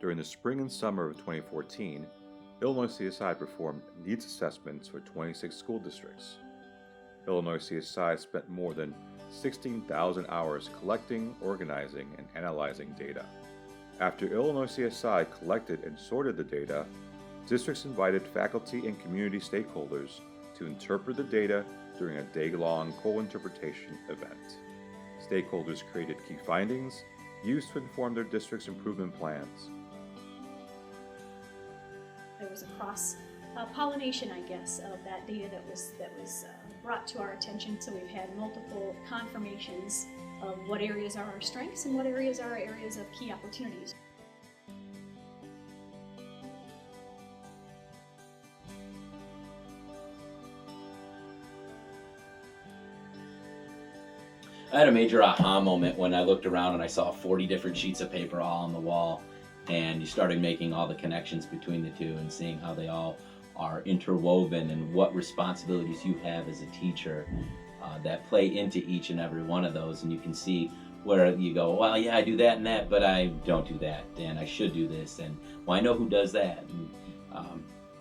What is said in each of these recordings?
During the spring and summer of 2014, Illinois CSI performed needs assessments for 26 school districts. Illinois CSI spent more than 16,000 hours collecting, organizing, and analyzing data. After Illinois CSI collected and sorted the data, districts invited faculty and community stakeholders to interpret the data during a day-long co-interpretation event. Stakeholders created key findings used to inform their district's improvement plans. There was a cross pollination, I guess, of that data that was brought to our attention. So we've had multiple confirmations of what areas are our strengths and what areas are our areas of key opportunities. I had a major aha moment when I looked around and I saw 40 different sheets of paper all on the wall, and you started making all the connections between the two and seeing how they all are interwoven and what responsibilities you have as a teacher that play into each and every one of those. And you can see where you go, well, yeah, I do that and that, but I don't do that, and I should do this, and well, I know who does that. And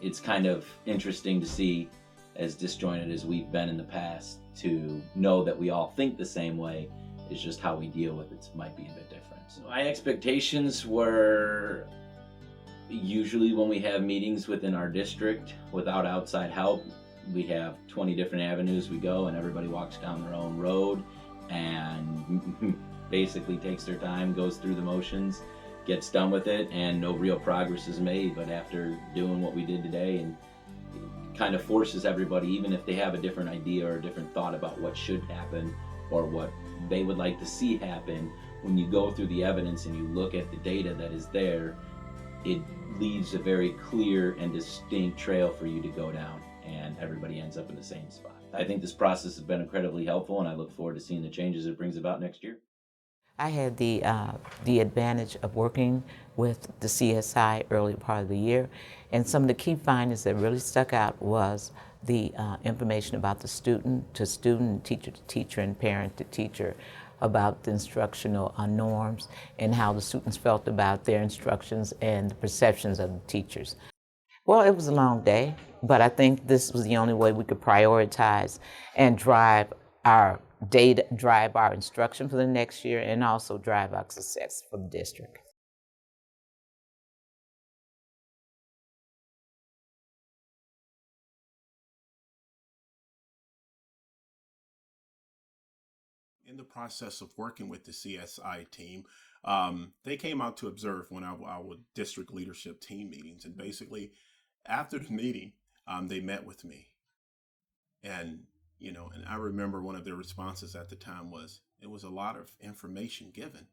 it's kind of interesting to see, as disjointed as we've been in the past, to know that we all think the same way. It's just how we deal with it might be a bit different. So my expectations were, usually when we have meetings within our district without outside help, we have 20 different avenues we go, and everybody walks down their own road and basically takes their time, goes through the motions, gets done with it, and no real progress is made. But after doing what we did today, and kind of forces everybody, even if they have a different idea or a different thought about what should happen or what they would like to see happen, when you go through the evidence and you look at the data that is there, it leaves a very clear and distinct trail for you to go down, and everybody ends up in the same spot. I think this process has been incredibly helpful, and I look forward to seeing the changes it brings about next year. I had the advantage of working with the CSI early part of the year, and some of the key findings that really stuck out was the information about the student to student, teacher to teacher, and parent to teacher, about the instructional norms and how the students felt about their instructions and the perceptions of the teachers. Well, it was a long day, but I think this was the only way we could prioritize and drive our data, drive our instruction for the next year, and also drive our success for the district. In the process of working with the CSI team, they came out to observe one of our district leadership team meetings. And basically, after the meeting, they met with me. And, and I remember one of their responses at the time was, it was a lot of information given,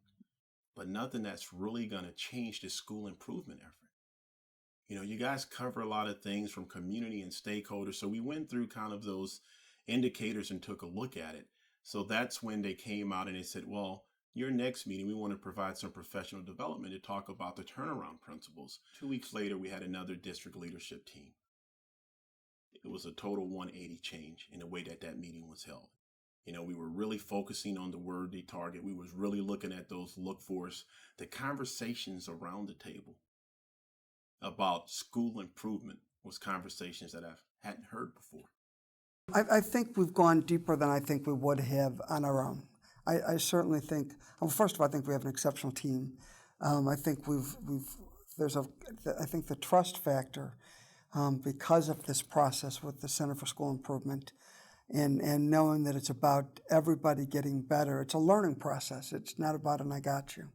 but nothing that's really going to change the school improvement effort. You guys cover a lot of things from community and stakeholders. So we went through kind of those indicators and took a look at it. So that's when they came out and they said, well, your next meeting, we want to provide some professional development to talk about the turnaround principles. 2 weeks later, we had another district leadership team. It was a total 180 change in the way that that meeting was held. We were really focusing on the worthy target. We was really looking at those look-fors, the conversations around the table about school improvement was conversations that I hadn't heard before. I think we've gone deeper than I think we would have on our own. I certainly think, well, first of all, I think we have an exceptional team. I think I think the trust factor, because of this process with the Center for School Improvement, and knowing that it's about everybody getting better. It's a learning process. It's not about an I got you,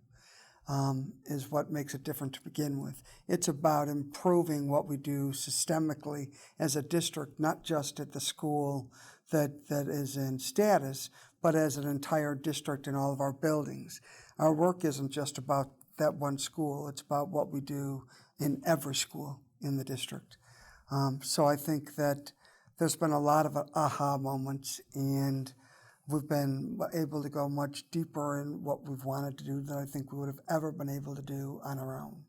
is what makes it different to begin with. It's about improving what we do systemically as a district, not just at the school that is in status, but as an entire district in all of our buildings. Our work isn't just about that one school. It's about what we do in every school in the district. So I think that there's been a lot of aha moments, and we've been able to go much deeper in what we've wanted to do than I think we would have ever been able to do on our own.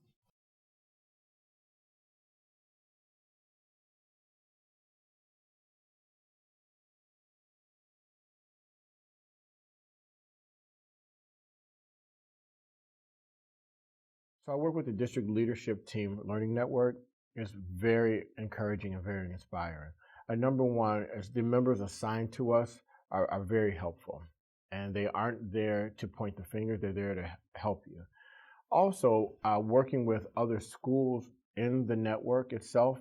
So I work with the district leadership team learning network. It's very encouraging and very inspiring. Number one is the members assigned to us are very helpful, and they aren't there to point the finger, they're there to help you. Also, working with other schools in the network itself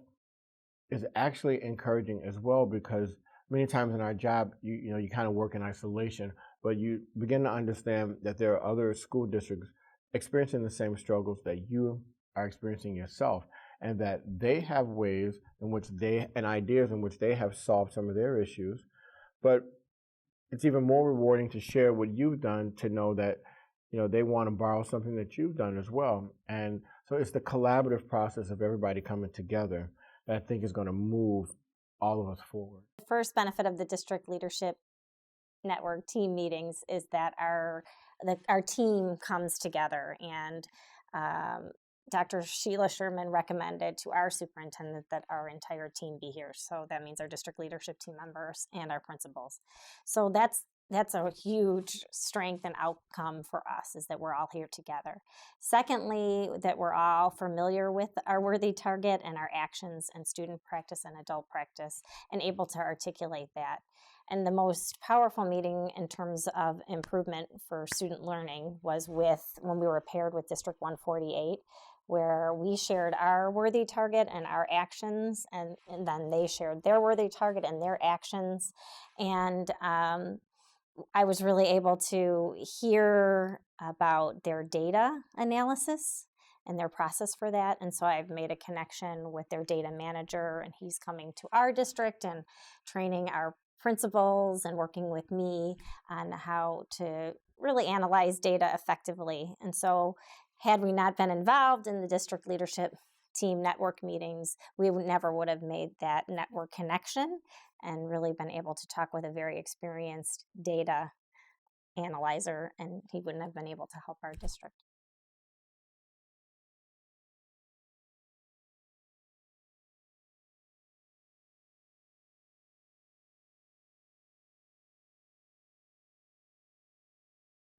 is actually encouraging as well, because many times in our job, you kind of work in isolation, but you begin to understand that there are other school districts experiencing the same struggles that you are experiencing yourself, and that they have ways in which and ideas in which they have solved some of their issues. But it's even more rewarding to share what you've done, to know that they want to borrow something that you've done as well. And so it's the collaborative process of everybody coming together that I think is going to move all of us forward. The first benefit of the district leadership network team meetings is that our team comes together, and Dr. Sheila Sherman recommended to our superintendent that our entire team be here. So that means our district leadership team members and our principals. So that's a huge strength and outcome for us, is that we're all here together. Secondly, that we're all familiar with our worthy target and our actions and student practice and adult practice, and able to articulate that. And the most powerful meeting in terms of improvement for student learning was when we were paired with District 148, where we shared our worthy target and our actions, and then they shared their worthy target and their actions. And I was really able to hear about their data analysis and their process for that. And so I've made a connection with their data manager, and he's coming to our district and training our principals and working with me on how to really analyze data effectively. And so had we not been involved in the district leadership team network meetings, we never would have made that network connection and really been able to talk with a very experienced data analyzer, and he wouldn't have been able to help our district.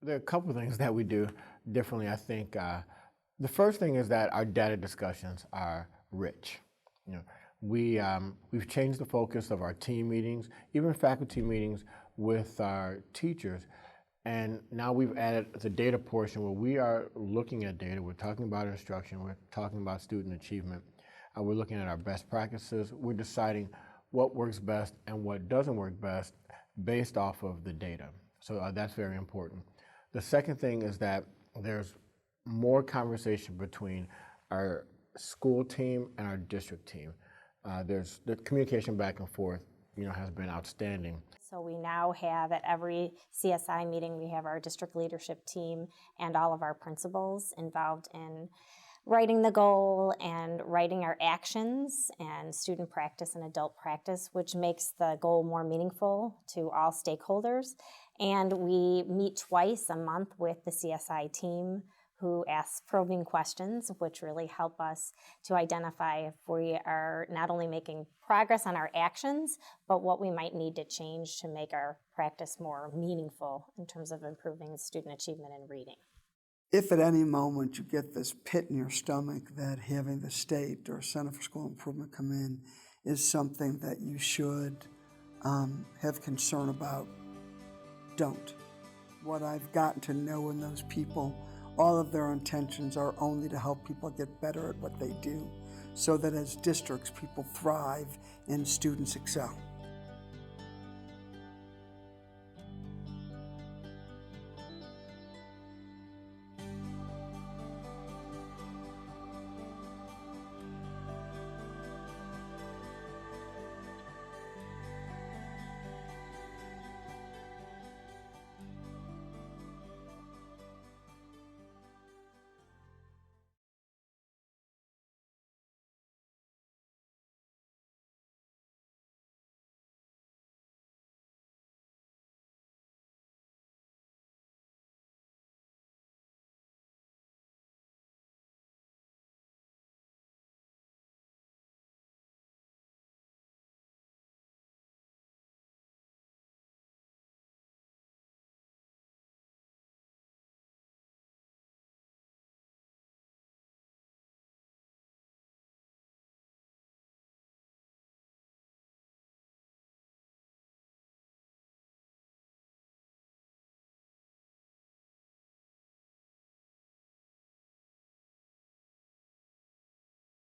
There are a couple of things that we do differently. I think the first thing is that our data discussions are rich. We've changed the focus of our team meetings, even faculty meetings with our teachers, and now we've added the data portion where we are looking at data. We're talking about instruction. We're talking about student achievement. We're looking at our best practices. We're deciding what works best and what doesn't work best based off of the data. So that's very important. The second thing is that there's more conversation between our school team and our district team. There's the communication back and forth, has been outstanding. So we now have, at every CSI meeting, we have our district leadership team and all of our principals involved in writing the goal and writing our actions and student practice and adult practice, which makes the goal more meaningful to all stakeholders. And we meet twice a month with the CSI team, who asks probing questions, which really help us to identify if we are not only making progress on our actions, but what we might need to change to make our practice more meaningful in terms of improving student achievement in reading. If at any moment you get this pit in your stomach that having the state or Center for School Improvement come in is something that you should have concern about, don't. What I've gotten to know in those people, all of their intentions are only to help people get better at what they do, so that as districts, people thrive and students excel.